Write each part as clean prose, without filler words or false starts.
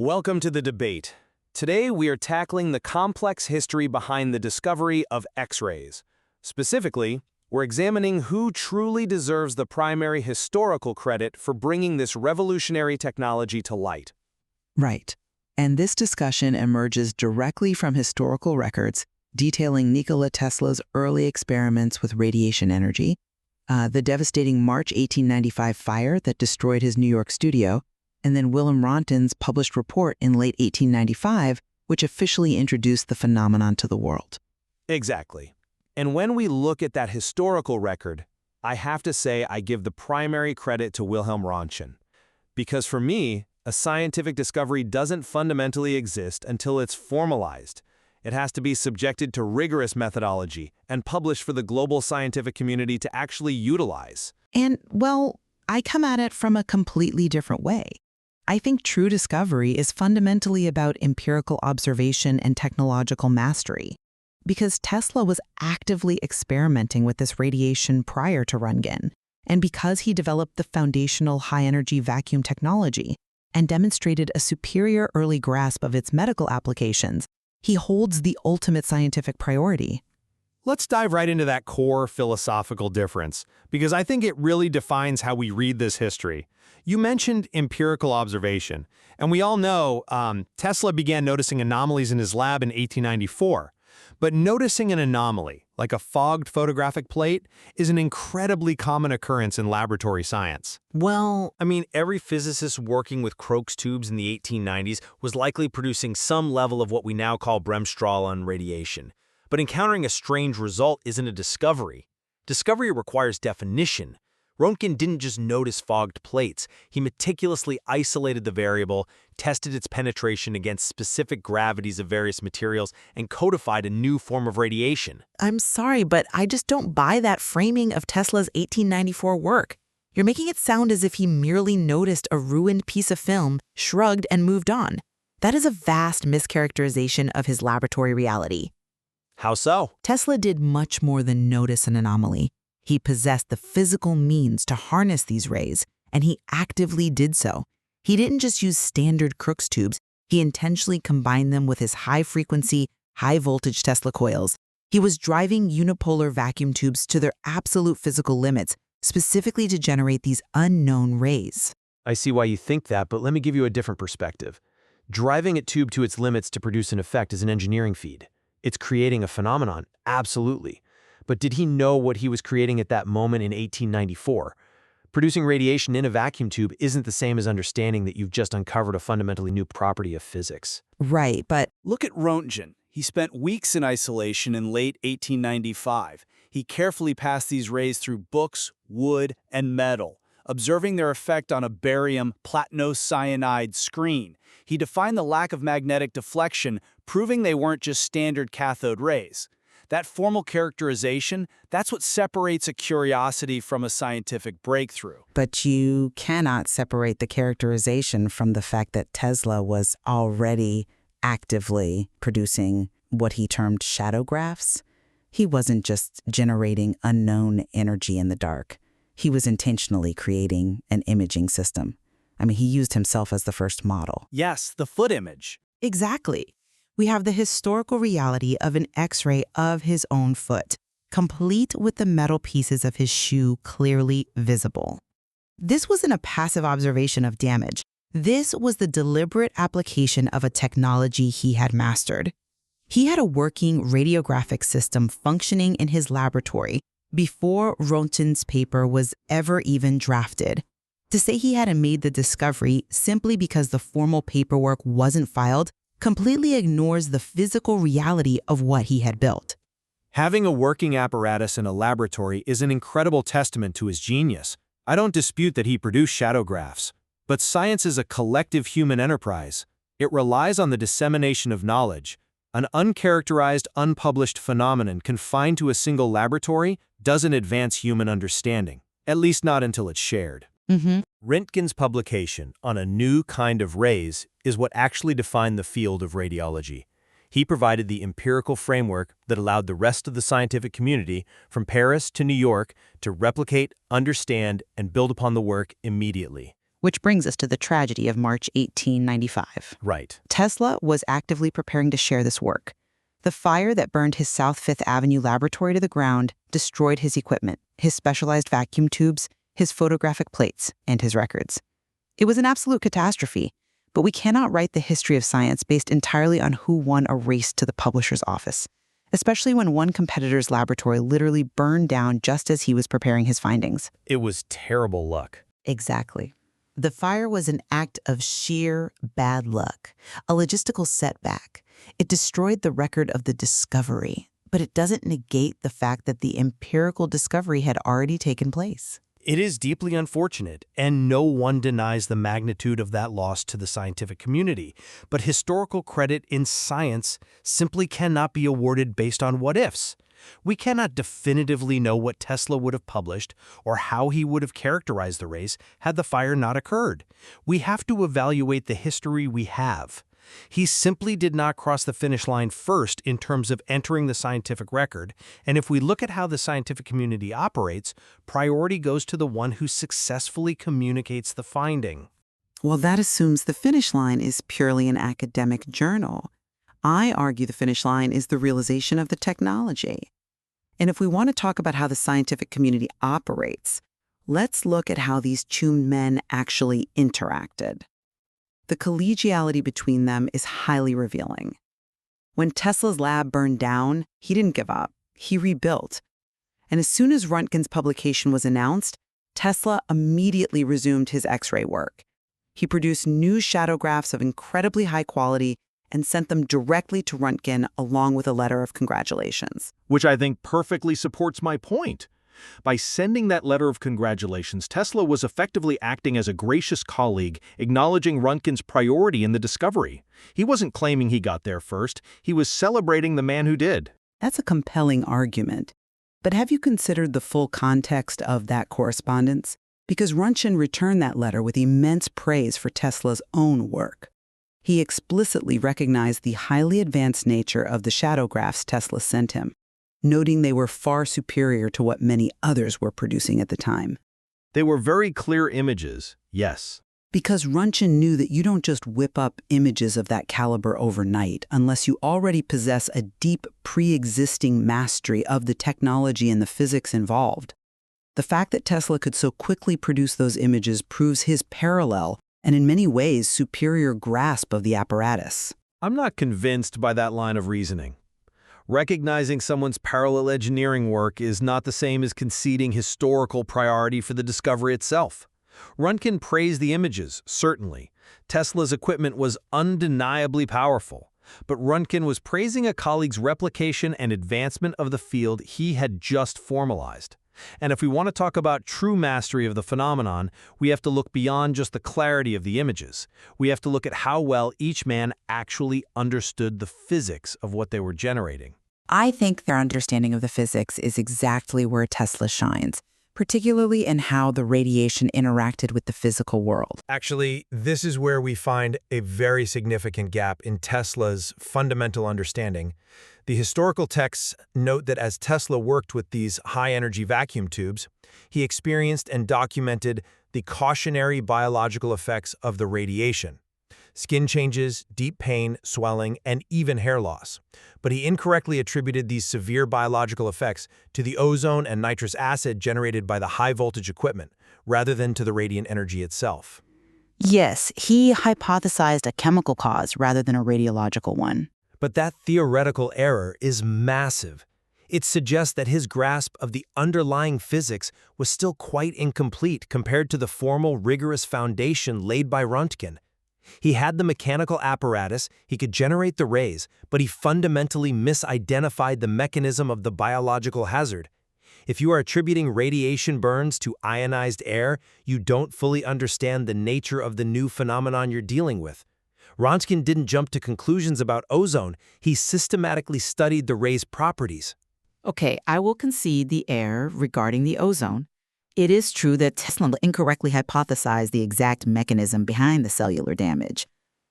Welcome to the debate. Today we are tackling the complex history behind the discovery of X-rays. Specifically, we're examining who truly deserves the primary historical credit for bringing this revolutionary technology to light. Right. And this discussion emerges directly from historical records detailing Nikola Tesla's early experiments with radiation energy, the devastating March 1895 fire that destroyed his New York studio, and then Wilhelm Röntgen's published report in late 1895, which officially introduced the phenomenon to the world. Exactly. And when we look at that historical record, I have to say I give the primary credit to Wilhelm Röntgen. Because for me, a scientific discovery doesn't fundamentally exist until it's formalized. It has to be subjected to rigorous methodology and published for the global scientific community to actually utilize. And, well, I come at it from a completely different way. I think true discovery is fundamentally about empirical observation and technological mastery. Because Tesla was actively experimenting with this radiation prior to Röntgen, and because he developed the foundational high-energy vacuum technology and demonstrated a superior early grasp of its medical applications, he holds the ultimate scientific priority. Let's dive right into that core philosophical difference, because I think it really defines how we read this history. You mentioned empirical observation, and we all know Tesla began noticing anomalies in his lab in 1894. But noticing an anomaly, like a fogged photographic plate, is an incredibly common occurrence in laboratory science. Well, Every physicist working with Crookes tubes in the 1890s was likely producing some level of what we now call Bremsstrahlung radiation. But encountering a strange result isn't a discovery. Discovery requires definition. Röntgen didn't just notice fogged plates. He meticulously isolated the variable, tested its penetration against specific gravities of various materials, and codified a new form of radiation. I'm sorry, but I just don't buy that framing of Tesla's 1894 work. You're making it sound as if he merely noticed a ruined piece of film, shrugged, and moved on. That is a vast mischaracterization of his laboratory reality. How so? Tesla did much more than notice an anomaly. He possessed the physical means to harness these rays, and he actively did so. He didn't just use standard Crookes tubes, he intentionally combined them with his high-frequency, high-voltage Tesla coils. He was driving unipolar vacuum tubes to their absolute physical limits, specifically to generate these unknown rays. I see why you think that, but let me give you a different perspective. Driving a tube to its limits to produce an effect is an engineering feat. It's creating a phenomenon, absolutely. But did he know what he was creating at that moment in 1894? Producing radiation in a vacuum tube isn't the same as understanding that you've just uncovered a fundamentally new property of physics. Right, but Look at Röntgen. He spent weeks in isolation in late 1895. He carefully passed these rays through books, wood, and metal, observing their effect on a barium platinocyanide screen. He defined the lack of magnetic deflection, proving they weren't just standard cathode rays. That formal characterization, that's what separates a curiosity from a scientific breakthrough. But you cannot separate the characterization from the fact that Tesla was already actively producing what he termed shadowgraphs. He wasn't just generating unknown energy in the dark. He was intentionally creating an imaging system. He used himself as the first model. Yes, the foot image. Exactly. We have the historical reality of an X-ray of his own foot, complete with the metal pieces of his shoe clearly visible. This wasn't a passive observation of damage. This was the deliberate application of a technology he had mastered. He had a working radiographic system functioning in his laboratory before Röntgen's paper was ever even drafted. To say he hadn't made the discovery simply because the formal paperwork wasn't filed completely ignores the physical reality of what he had built. Having a working apparatus in a laboratory is an incredible testament to his genius. I don't dispute that he produced shadowgraphs, but science is a collective human enterprise. It relies on the dissemination of knowledge. An uncharacterized, unpublished phenomenon confined to a single laboratory doesn't advance human understanding, at least not until it's shared. Röntgen's publication on a new kind of rays is what actually defined the field of radiology. He provided the empirical framework that allowed the rest of the scientific community, from Paris to New York, to replicate, understand, and build upon the work immediately. Which brings us to the tragedy of March 1895. Right. Tesla was actively preparing to share this work. The fire that burned his South Fifth Avenue laboratory to the ground destroyed his equipment, his specialized vacuum tubes, his photographic plates, and his records. It was an absolute catastrophe, but we cannot write the history of science based entirely on who won a race to the publisher's office, especially when one competitor's laboratory literally burned down just as he was preparing his findings. It was terrible luck. Exactly. The fire was an act of sheer bad luck, a logistical setback. It destroyed the record of the discovery, but it doesn't negate the fact that the empirical discovery had already taken place. It is deeply unfortunate, and no one denies the magnitude of that loss to the scientific community. But historical credit in science simply cannot be awarded based on what-ifs. We cannot definitively know what Tesla would have published or how he would have characterized the race had the fire not occurred. We have to evaluate the history we have. He simply did not cross the finish line first in terms of entering the scientific record, and if we look at how the scientific community operates, priority goes to the one who successfully communicates the finding. Well, that assumes the finish line is purely an academic journal. I argue the finish line is the realization of the technology. And if we want to talk about how the scientific community operates, let's look at how these two men actually interacted. The collegiality between them is highly revealing. When Tesla's lab burned down, he didn't give up. He rebuilt. And as soon as Röntgen's publication was announced, Tesla immediately resumed his X-ray work. He produced new shadowgraphs of incredibly high quality and sent them directly to Röntgen along with a letter of congratulations. Which I think perfectly supports my point. By sending that letter of congratulations, Tesla was effectively acting as a gracious colleague, acknowledging Röntgen's priority in the discovery. He wasn't claiming he got there first, he was celebrating the man who did. That's a compelling argument. But have you considered the full context of that correspondence? Because Röntgen returned that letter with immense praise for Tesla's own work. He explicitly recognized the highly advanced nature of the shadowgraphs Tesla sent him, noting they were far superior to what many others were producing at the time. They were very clear images, yes. Because Röntgen knew that you don't just whip up images of that caliber overnight unless you already possess a deep pre-existing mastery of the technology and the physics involved. The fact that Tesla could so quickly produce those images proves his parallel and in many ways superior grasp of the apparatus. I'm not convinced by that line of reasoning. Recognizing someone's parallel engineering work is not the same as conceding historical priority for the discovery itself. Röntgen praised the images, certainly. Tesla's equipment was undeniably powerful. But Röntgen was praising a colleague's replication and advancement of the field he had just formalized. And if we want to talk about true mastery of the phenomenon, we have to look beyond just the clarity of the images. We have to look at how well each man actually understood the physics of what they were generating. I think their understanding of the physics is exactly where Tesla shines, particularly in how the radiation interacted with the physical world. Actually, this is where we find a very significant gap in Tesla's fundamental understanding. The historical texts note that as Tesla worked with these high-energy vacuum tubes, he experienced and documented the cautionary biological effects of the radiation: skin changes, deep pain, swelling, and even hair loss. But he incorrectly attributed these severe biological effects to the ozone and nitrous acid generated by the high-voltage equipment, rather than to the radiant energy itself. Yes, he hypothesized a chemical cause rather than a radiological one. But that theoretical error is massive. It suggests that his grasp of the underlying physics was still quite incomplete compared to the formal, rigorous foundation laid by Röntgen. He had the mechanical apparatus, he could generate the rays, but he fundamentally misidentified the mechanism of the biological hazard. If you are attributing radiation burns to ionized air, you don't fully understand the nature of the new phenomenon you're dealing with. Röntgen didn't jump to conclusions about ozone, he systematically studied the ray's properties. Okay, I will concede the error regarding the ozone. It is true that Tesla incorrectly hypothesized the exact mechanism behind the cellular damage.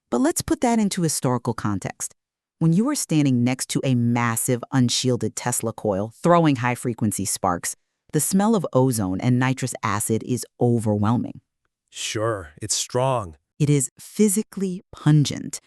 But let's put that into historical context. When you are standing next to a massive, unshielded Tesla coil throwing high-frequency sparks, the smell of ozone and nitrous acid is overwhelming. Sure, it's strong. It is physically pungent.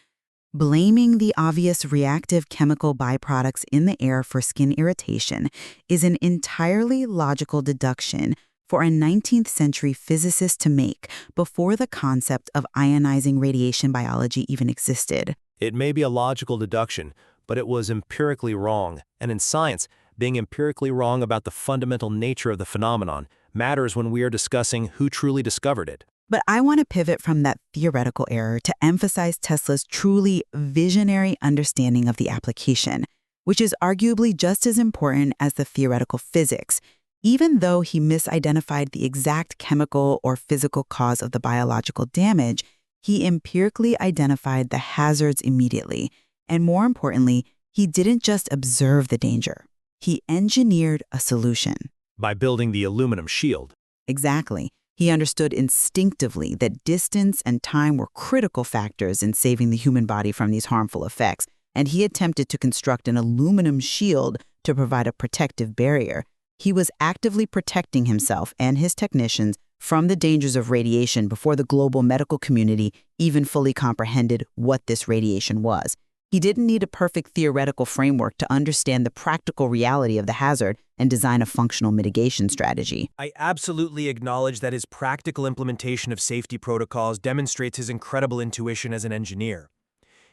Blaming the obvious reactive chemical byproducts in the air for skin irritation is an entirely logical deduction for a 19th century physicist to make before the concept of ionizing radiation biology even existed. It may be a logical deduction, but it was empirically wrong. And in science, being empirically wrong about the fundamental nature of the phenomenon matters when we are discussing who truly discovered it. But I want to pivot from that theoretical error to emphasize Tesla's truly visionary understanding of the application, which is arguably just as important as the theoretical physics. Even though he misidentified the exact chemical or physical cause of the biological damage, he empirically identified the hazards immediately. And more importantly, he didn't just observe the danger. He engineered a solution. By building the aluminum shield. Exactly. He understood instinctively that distance and time were critical factors in saving the human body from these harmful effects, and he attempted to construct an aluminum shield to provide a protective barrier. He was actively protecting himself and his technicians from the dangers of radiation before the global medical community even fully comprehended what this radiation was. He didn't need a perfect theoretical framework to understand the practical reality of the hazard and design a functional mitigation strategy. I absolutely acknowledge that his practical implementation of safety protocols demonstrates his incredible intuition as an engineer.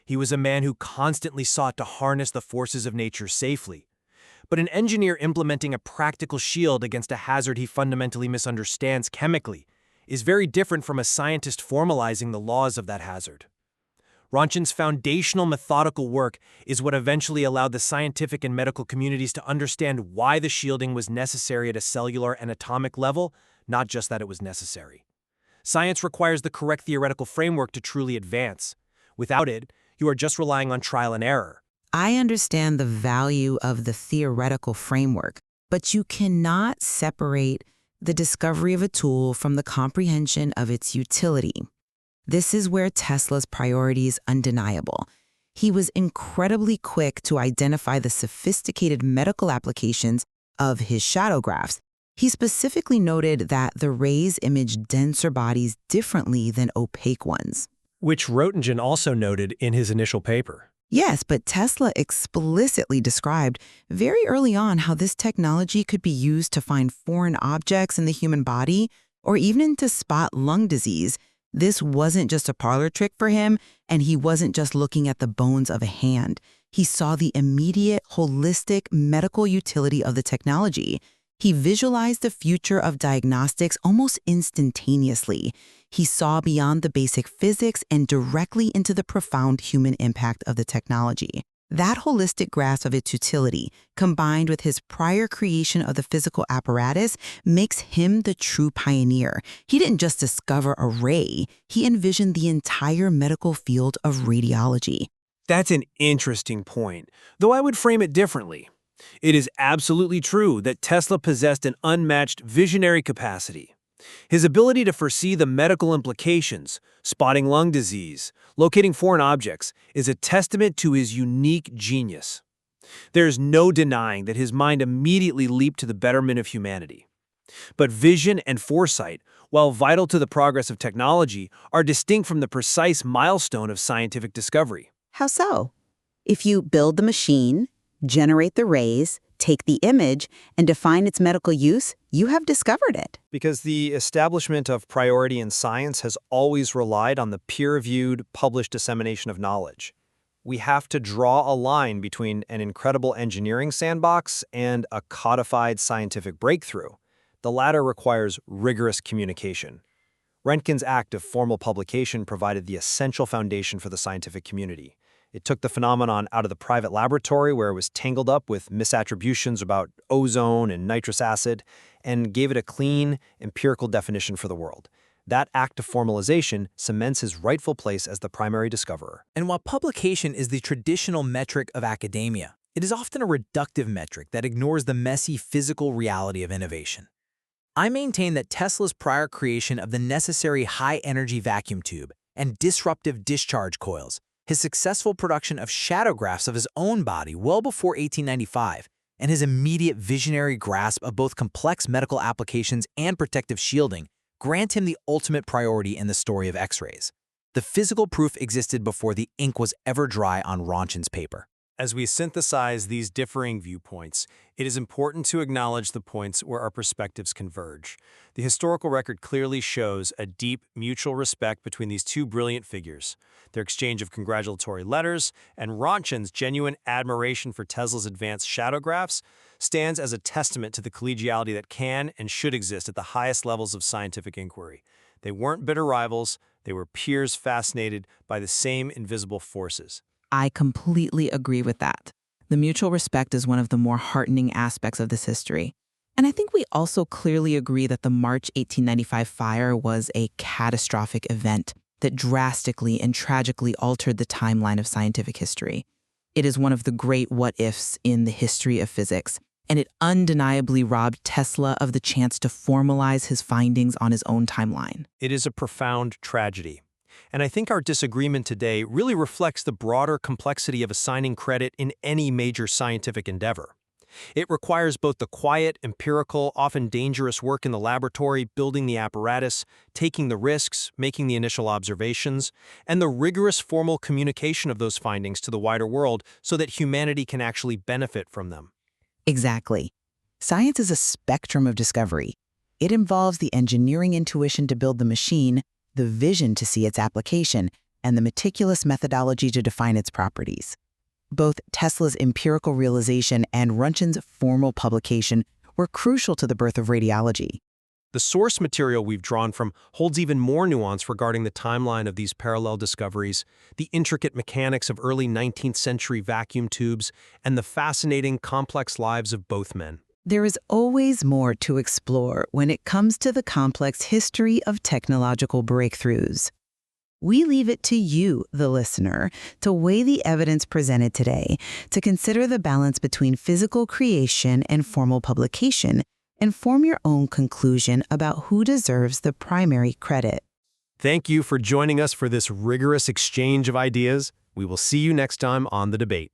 He was a man who constantly sought to harness the forces of nature safely. But an engineer implementing a practical shield against a hazard he fundamentally misunderstands chemically is very different from a scientist formalizing the laws of that hazard. Röntgen's foundational methodical work is what eventually allowed the scientific and medical communities to understand why the shielding was necessary at a cellular and atomic level, not just that it was necessary. Science requires the correct theoretical framework to truly advance. Without it, you are just relying on trial and error. I understand the value of the theoretical framework, but you cannot separate the discovery of a tool from the comprehension of its utility. This is where Tesla's priority is undeniable. He was incredibly quick to identify the sophisticated medical applications of his shadowgraphs. He specifically noted that the rays image denser bodies differently than opaque ones. Which Röntgen also noted in his initial paper. Yes, but Tesla explicitly described very early on how this technology could be used to find foreign objects in the human body or even to spot lung disease. This wasn't just a parlor trick for him, and he wasn't just looking at the bones of a hand. He saw the immediate, holistic medical utility of the technology. He visualized the future of diagnostics almost instantaneously. He saw beyond the basic physics and directly into the profound human impact of the technology. That holistic grasp of its utility, combined with his prior creation of the physical apparatus, makes him the true pioneer. He didn't just discover a ray, he envisioned the entire medical field of radiology. That's an interesting point, though I would frame it differently. It is absolutely true that Tesla possessed an unmatched visionary capacity. His ability to foresee the medical implications, spotting lung disease, locating foreign objects, is a testament to his unique genius. There is no denying that his mind immediately leaped to the betterment of humanity. But vision and foresight, while vital to the progress of technology, are distinct from the precise milestone of scientific discovery. How so? If you build the machine, generate the rays, take the image, and define its medical use, you have discovered it. Because the establishment of priority in science has always relied on the peer-reviewed, published dissemination of knowledge. We have to draw a line between an incredible engineering sandbox and a codified scientific breakthrough. The latter requires rigorous communication. Röntgen's act of formal publication provided the essential foundation for the scientific community. It took the phenomenon out of the private laboratory where it was tangled up with misattributions about ozone and nitrous acid and gave it a clean, empirical definition for the world. That act of formalization cements his rightful place as the primary discoverer. And while publication is the traditional metric of academia, it is often a reductive metric that ignores the messy physical reality of innovation. I maintain that Tesla's prior creation of the necessary high-energy vacuum tube and disruptive discharge coils, his successful production of shadowgraphs of his own body well before 1895, and his immediate visionary grasp of both complex medical applications and protective shielding grant him the ultimate priority in the story of X-rays. The physical proof existed before the ink was ever dry on Röntgen's paper. As we synthesize these differing viewpoints, it is important to acknowledge the points where our perspectives converge. The historical record clearly shows a deep mutual respect between these two brilliant figures. Their exchange of congratulatory letters and Röntgen's genuine admiration for Tesla's advanced shadowgraphs stands as a testament to the collegiality that can and should exist at the highest levels of scientific inquiry. They weren't bitter rivals, they were peers fascinated by the same invisible forces. I completely agree with that. The mutual respect is one of the more heartening aspects of this history. And I think we also clearly agree that the March 1895 fire was a catastrophic event that drastically and tragically altered the timeline of scientific history. It is one of the great what-ifs in the history of physics, and it undeniably robbed Tesla of the chance to formalize his findings on his own timeline. It is a profound tragedy. And I think our disagreement today really reflects the broader complexity of assigning credit in any major scientific endeavor. It requires both the quiet, empirical, often dangerous work in the laboratory, building the apparatus, taking the risks, making the initial observations, and the rigorous formal communication of those findings to the wider world so that humanity can actually benefit from them. Exactly. Science is a spectrum of discovery. It involves the engineering intuition to build the machine, the vision to see its application, and the meticulous methodology to define its properties. Both Tesla's empirical realization and Röntgen's formal publication were crucial to the birth of radiology. The source material we've drawn from holds even more nuance regarding the timeline of these parallel discoveries, the intricate mechanics of early 19th century vacuum tubes, and the fascinating, complex lives of both men. There is always more to explore when it comes to the complex history of technological breakthroughs. We leave it to you, the listener, to weigh the evidence presented today, to consider the balance between physical creation and formal publication, and form your own conclusion about who deserves the primary credit. Thank you for joining us for this rigorous exchange of ideas. We will see you next time on The Debate.